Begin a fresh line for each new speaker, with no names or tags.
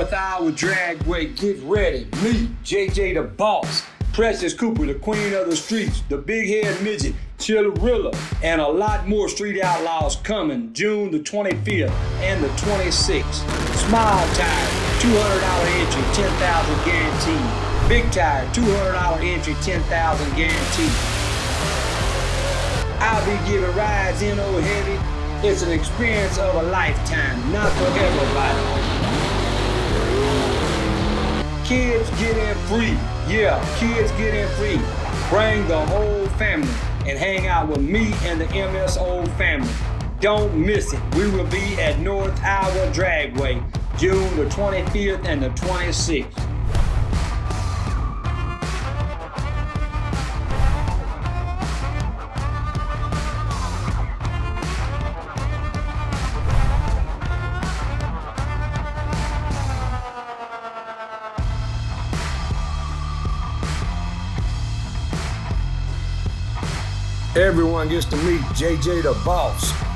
North Iowa Dragway, get ready. Me, JJ the Boss, Precious Cooper, the queen of the streets, the big head midget, Chillerilla, and a lot more street outlaws coming June the 25th and the 26th. Small tire, $200 entry, $10,000 guaranteed. Big tire, $200 entry, $10,000 guaranteed. I'll be giving rides in Old Heavy. It's an experience of a lifetime, not for everybody. Kids get in free. Yeah, kids get in free. Bring the whole family and hang out with me and the MSO family. Don't miss it. We will be at North Iowa Dragway, June the 25th and the 26th. Everyone gets to meet JJ the Boss.